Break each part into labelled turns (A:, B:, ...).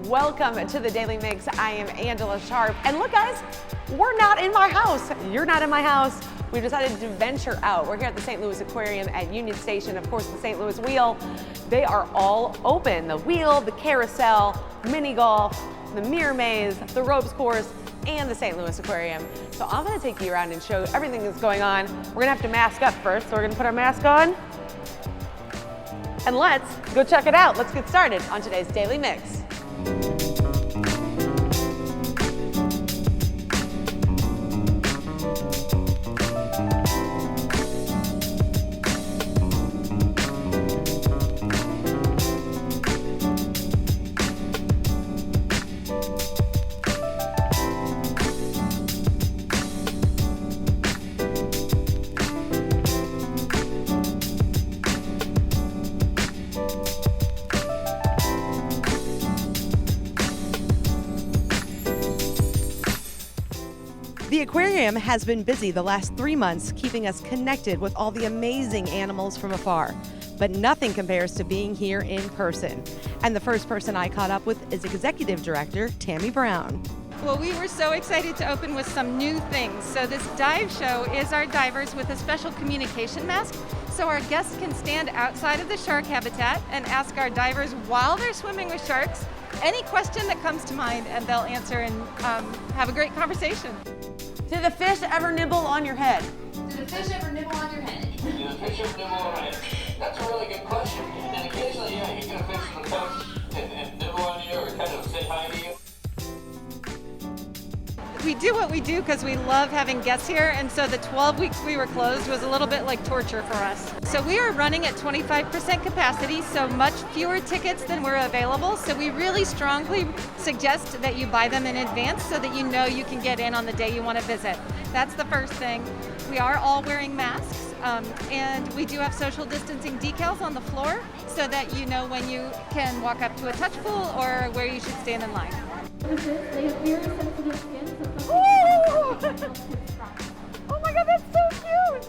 A: Welcome to the Daily Mix. I am Angella Sharpe. And look, guys, we're not in my house. You're not in my house. We decided to venture out. We're here at the St. Louis Aquarium at Union Station. Of course, the St. Louis Wheel. They are all open. The wheel, the carousel, mini golf, the mirror maze, the ropes course, and the St. Louis Aquarium. So I'm gonna take you around and show you everything that's going on. We're gonna have to mask up first, so we're gonna put our mask on. And let's go check it out. Let's get started on today's Daily Mix. The aquarium has been busy the last 3 months, keeping us connected with all the amazing animals from afar. But nothing compares to being here in person. And the first person I caught up with is Executive Director Tami Brown.
B: Well, we were so excited to open with some new things. So this dive show is our divers with a special communication mask. So our guests can stand outside of the shark habitat and ask our divers while they're swimming with sharks any question that comes to mind, and they'll answer and have a great conversation.
A: Did the fish ever nibble on your head?
C: Did the fish ever nibble on your head?
D: Did the fish ever nibble on my head? That's a really good question. And occasionally, yeah, you get a fish from the coast and nibble on you or kind of say hi to you.
B: We do what we do because we love having guests here, and so the 12 weeks we were closed was a little bit like torture for us. So we are running at 25% capacity, so much fewer tickets than were available. So we really strongly suggest that you buy them in advance so that you know you can get in on the day you want to visit. That's the first thing. We are all wearing masks, and we do have social distancing decals on the floor so that you know when you can walk up to a touch pool or where you should stand in line.
C: They have very sensitive skin, so
A: Oh my God, that's so cute!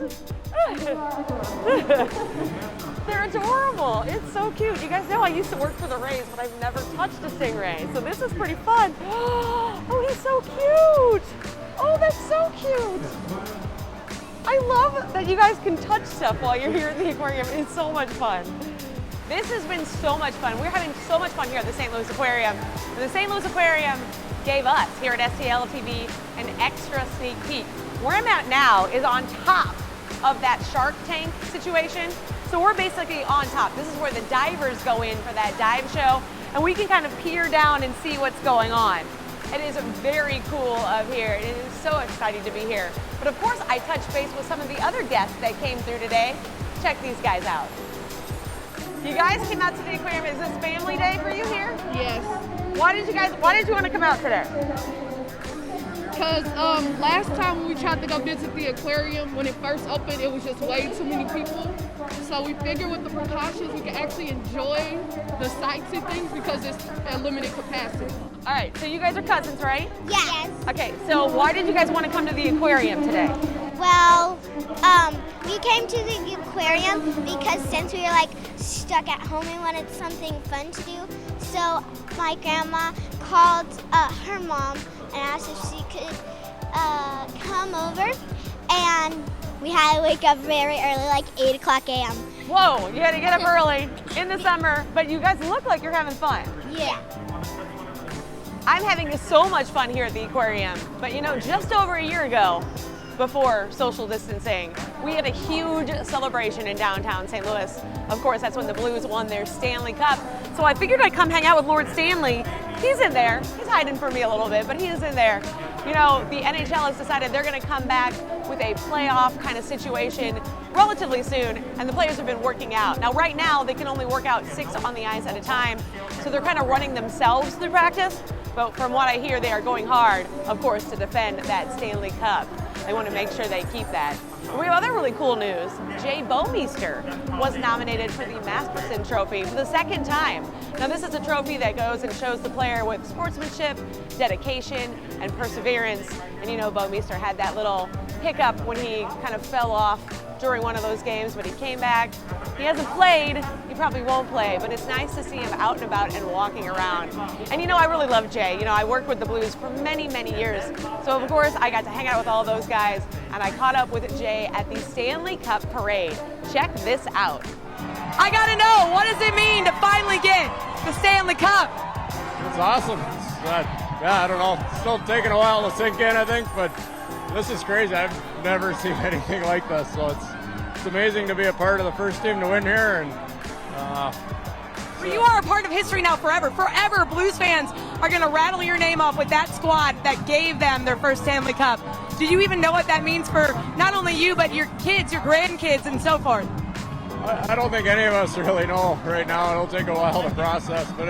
A: They're adorable. It's so cute. You guys know I used to work for the Rays, but I've never touched a stingray, so this is pretty fun. Oh, he's so cute! Oh, that's so cute! I love that you guys can touch stuff while you're here at the aquarium. It's so much fun. This has been so much fun. We're having so much fun here at the St. Louis Aquarium. And the St. Louis Aquarium gave us here at STL TV an extra sneak peek. Where I'm at now is on top of that shark tank situation. So we're basically on top. This is where the divers go in for that dive show, and we can kind of peer down and see what's going on. It is very cool up here. It is so exciting to be here. But of course, I touched base with some of the other guests that came through today. Check these guys out. You guys came out to the aquarium. Is this family day for you here?
E: Yes.
A: Why did you want to come out today?
E: Because last time when we tried to go visit the aquarium, when it first opened, it was just way too many people. So we figured with the precautions, we can actually enjoy the sights and things because it's at limited capacity.
A: All right, so you guys are cousins, right?
F: Yes.
A: Okay, so why did you guys want to come to the aquarium today?
F: Well, we came to the aquarium because since we were like stuck at home, we wanted something fun to do. So my grandma called her mom and asked if she could come over, and we had to wake up very early, like 8 o'clock a.m.
A: Whoa, you had to get up early in the summer, but you guys look like you're having fun.
F: Yeah.
A: I'm having so much fun here at the aquarium, but you know, just over a year ago, before social distancing, we had a huge celebration in downtown St. Louis. Of course, that's when the Blues won their Stanley Cup. So I figured I'd come hang out with Lord Stanley. He's in there. He's hiding from me a little bit, but he's in there. You know, the NHL has decided they're going to come back with a playoff kind of situation relatively soon, and the players have been working out. Now, right now, they can only work out 6 on the ice at a time, so they're kind of running themselves through practice. But from what I hear, they are going hard, of course, to defend that Stanley Cup. They want to make sure they keep that. We have other really cool news. Jay Bouwmeester was nominated for the Masterson Trophy for the second time. Now this is a trophy that goes and shows the player with sportsmanship, dedication, and perseverance. And you know, Bouwmeester had that little hiccup when he kind of fell off during one of those games, but he came back. He hasn't played. He probably won't play, but it's nice to see him out and about and walking around. And I really love Jay. I worked with the Blues for many, many years. So of course I got to hang out with all those guys, and I caught up with Jay at the Stanley Cup Parade. Check this out. I gotta know, what does it mean to finally get the Stanley Cup?
G: It's awesome. I don't know. It's still taking a while to sink in, I think, but this is crazy. I've never seen anything like this, so it's amazing to be a part of the first team to win here. And
A: well, you are a part of history now forever. Forever, Blues fans are going to rattle your name off with that squad that gave them their first Stanley Cup. Do you even know what that means for not only you, but your kids, your grandkids, and so forth?
G: I don't think any of us really know right now. It'll take a while to process, but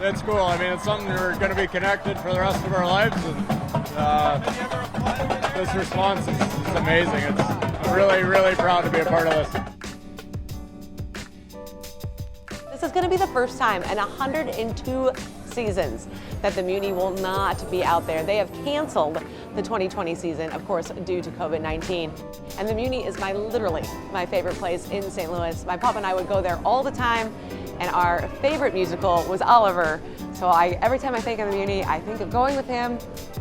G: it's cool. I mean, it's something we're going to be connected for the rest of our lives, and this response is amazing. I'm really, really proud to be a part of this.
A: This is going to be the first time in 102 seasons that the Muny will not be out there. They have canceled the 2020 season, of course, due to COVID-19. And the Muny is literally my favorite place in St. Louis. My papa and I would go there all the time, and our favorite musical was Oliver. So every time I think of the Muny, I think of going with him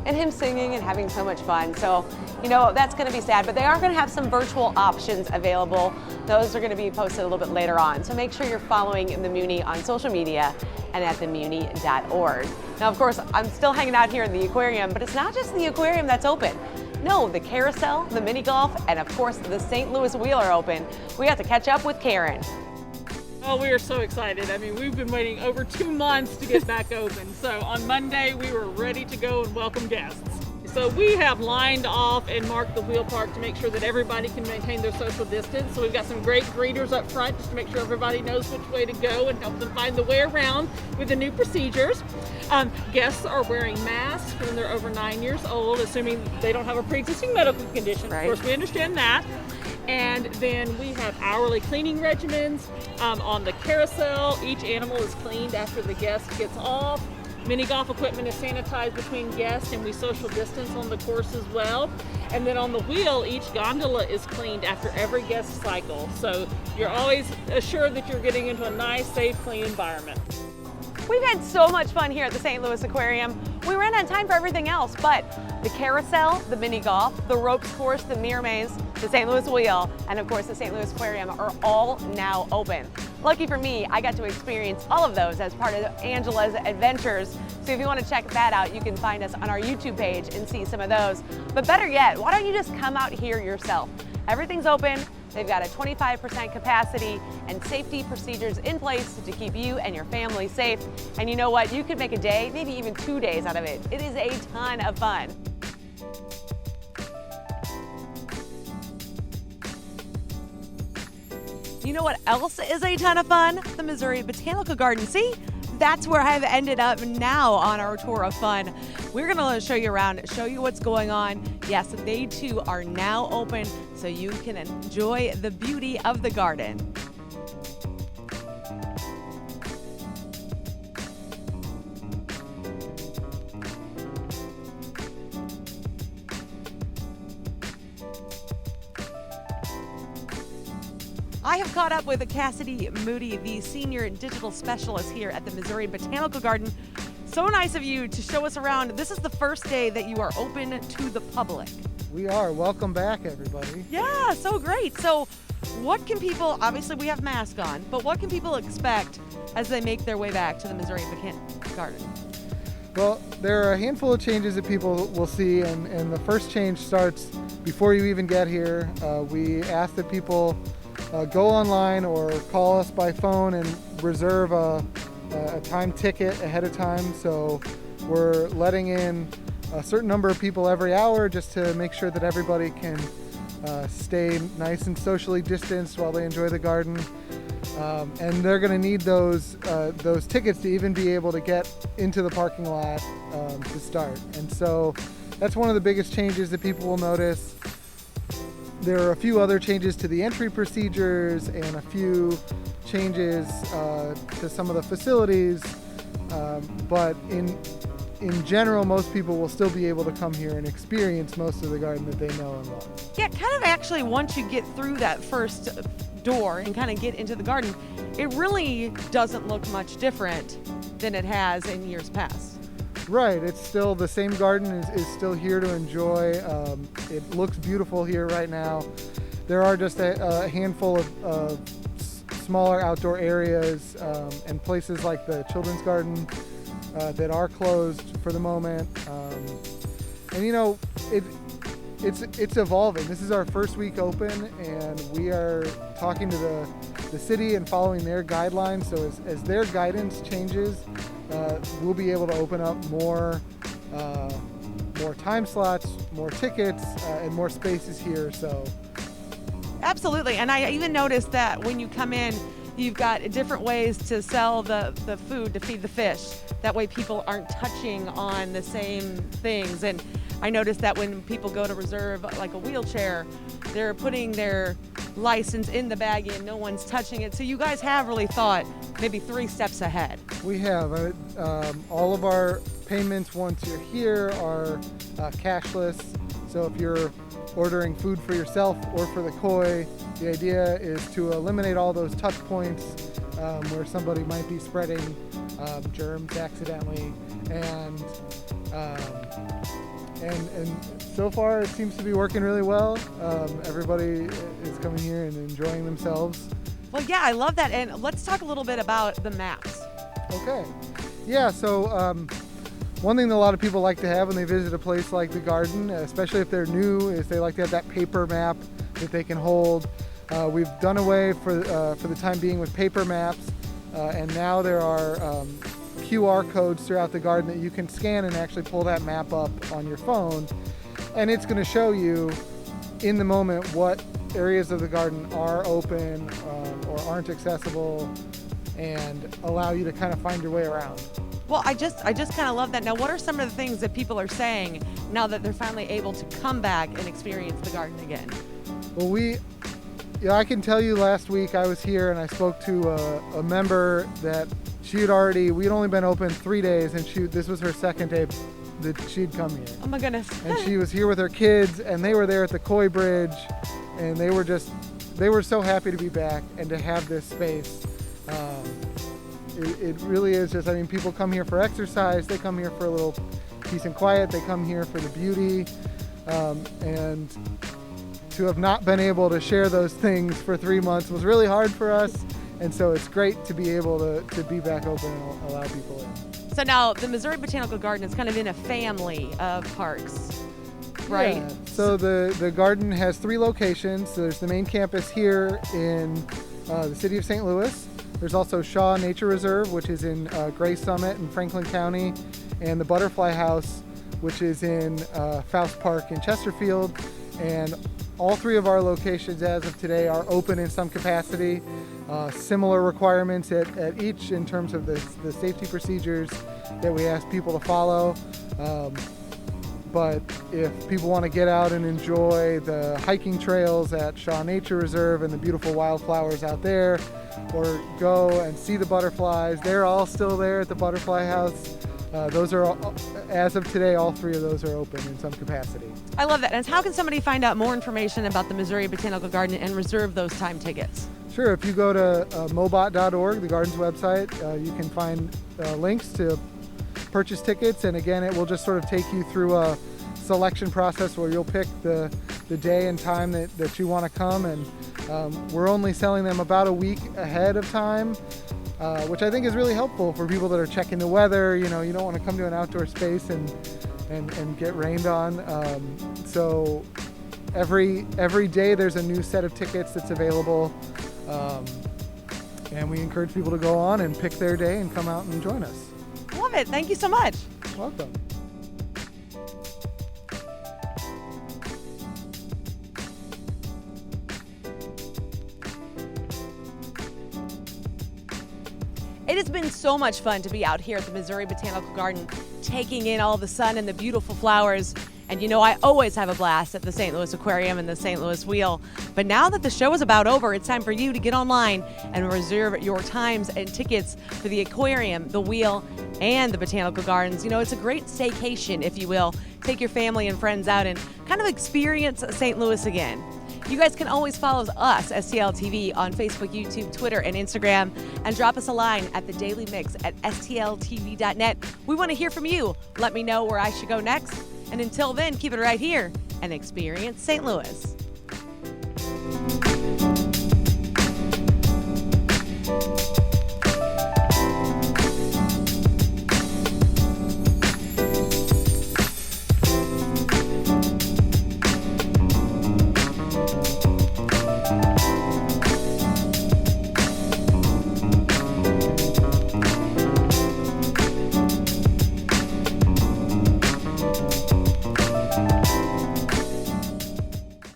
A: and him singing and having so much fun. So, that's going to be sad, but they are going to have some virtual options available. Those are going to be posted a little bit later on. So make sure you're following the Muny on social media and at themuny.org. Now, of course, I'm still hanging out here in the aquarium, but it's not just the aquarium that's open. No, the carousel, the mini golf, and of course, the St. Louis wheel are open. We got to catch up with Karyn.
H: Oh, we are so excited. I mean, we've been waiting over 2 months to get back open. So on Monday, we were ready to go and welcome guests. So we have lined off and marked the wheel park to make sure that everybody can maintain their social distance. So we've got some great greeters up front just to make sure everybody knows which way to go and help them find the way around with the new procedures. Guests are wearing masks when they're over 9 years old, assuming they don't have a pre-existing medical condition.
A: Right.
H: Of course, we understand that. And then we have hourly cleaning regimens on the carousel. Each animal is cleaned after the guest gets off. Mini golf equipment is sanitized between guests, and we social distance on the course as well. And then on the wheel, each gondola is cleaned after every guest cycle. So you're always assured that you're getting into a nice, safe, clean environment.
A: We've had so much fun here at the St. Louis Aquarium. We ran out of time for everything else, but the carousel, the mini golf, the ropes course, the mirror maze, the St. Louis wheel, and of course the St. Louis Aquarium are all now open. Lucky for me, I got to experience all of those as part of Angella's adventures. So if you want to check that out, you can find us on our YouTube page and see some of those. But better yet, why don't you just come out here yourself? Everything's open. They've got a 25% capacity and safety procedures in place to keep you and your family safe. And you know what? You could make a day, maybe even 2 days out of it. It is a ton of fun. You know what else is a ton of fun? The Missouri Botanical Garden. See? That's where I've ended up now on our tour of fun. We're gonna show you around, show you what's going on. Yes, they too are now open, so you can enjoy the beauty of the garden. I have caught up with Cassidy Moody, the Senior Digital Specialist here at the Missouri Botanical Garden. So nice of you to show us around. This is the first day that you are open to the public.
I: We are. Welcome back, everybody.
A: Yeah, so great. So what can people, obviously we have masks on, but what can people expect as they make their way back to the Missouri Botanical Garden?
I: Well, there are a handful of changes that people will see, and the first change starts before you even get here. We ask that people go online or call us by phone and reserve a time ticket ahead of time. So we're letting in a certain number of people every hour just to make sure that everybody can stay nice and socially distanced while they enjoy the garden. And they're going to need those tickets to even be able to get into the parking lot to start. And so that's one of the biggest changes that people will notice. There are a few other changes to the entry procedures and a few changes to some of the facilities, but in general, most people will still be able to come here and experience most of the garden that they know and love.
A: Yeah, kind of actually once you get through that first door and kind of get into the garden, it really doesn't look much different than it has in years past.
I: Right, it's still the same garden is still here to enjoy. It looks beautiful here right now. There are just a handful of smaller outdoor areas and places like the children's garden that are closed for the moment. And you know, it's evolving. This is our first week open, and we are talking to the city and following their guidelines. So as their guidance changes, we'll be able to open up more time slots, more tickets, and more spaces here. So
A: absolutely. And I even noticed that when you come in, you've got different ways to sell the food to feed the fish. That way people aren't touching on the same things. And I noticed that when people go to reserve like a wheelchair, they're putting their license in the bag and no one's touching it. So you guys have really thought maybe 3 steps ahead.
I: we have all of our payments once you're here are cashless. So if you're ordering food for yourself or for the koi, the idea is to eliminate all those touch points where somebody might be spreading germs accidentally, and so far it seems to be working really well. Everybody is coming here and enjoying themselves.
A: Well, yeah, I love that. And let's talk a little bit about the maps.
I: Okay. Yeah, so one thing that a lot of people like to have when they visit a place like the garden, especially if they're new, is they like to have that paper map that they can hold. We've done away for the time being with paper maps, and now there are QR codes throughout the garden that you can scan and actually pull that map up on your phone, and it's going to show you in the moment what areas of the garden are open or aren't accessible, and allow you to kind of find your way around.
A: Well, I just kind of love that. Now, what are some of the things that people are saying now that they're finally able to come back and experience the garden again?
I: Well, I can tell you last week I was here and I spoke to a member that we'd only been open 3 days, and this was her second day that she'd come here.
A: Oh my goodness.
I: And she was here with her kids, and they were there at the koi bridge, and they were so happy to be back and to have this space. It really is just, people come here for exercise, they come here for a little peace and quiet, they come here for the beauty, and to have not been able to share those things for 3 months was really hard for us, and so it's great to be able to be back open and allow people in.
A: So now the Missouri Botanical Garden is kind of in a family of parks, right?
I: Yeah. So the garden has 3 locations. So there's the main campus here in the city of St. Louis. There's also Shaw Nature Reserve, which is in Gray Summit in Franklin County, and the Butterfly House, which is in Faust Park in Chesterfield. And all 3 of our locations as of today are open in some capacity. Similar requirements at each in terms of the safety procedures that we ask people to follow. But if people want to get out and enjoy the hiking trails at Shaw Nature Reserve and the beautiful wildflowers out there, or go and see the butterflies, they're all still there at the Butterfly House. Those are, as of today, all 3 of those are open in some capacity.
A: I love that. And how can somebody find out more information about the Missouri Botanical Garden and reserve those time tickets?
I: Sure, if you go to mobot.org, the garden's website, you can find links to purchase tickets, and again, it will just sort of take you through a selection process where you'll pick the day and time that you want to come, and we're only selling them about a week ahead of time, which I think is really helpful for people that are checking the weather. You don't want to come to an outdoor space and get rained on. So every day there's a new set of tickets that's available, and we encourage people to go on and pick their day and come out and join us.
A: Love it. Thank you so much.
I: Welcome.
A: It has been so much fun to be out here at the Missouri Botanical Garden, taking in all the sun and the beautiful flowers. And I always have a blast at the St. Louis Aquarium and the St. Louis Wheel. But now that the show is about over, it's time for you to get online and reserve your times and tickets for the aquarium, the wheel, and the botanical gardens. It's a great staycation, if you will. Take your family and friends out and kind of experience St. Louis again. You guys can always follow us, STL TV, on Facebook, YouTube, Twitter, and Instagram, and drop us a line at thedailymix@stltv.net. We want to hear from you. Let me know where I should go next. And until then, keep it right here and experience St. Louis.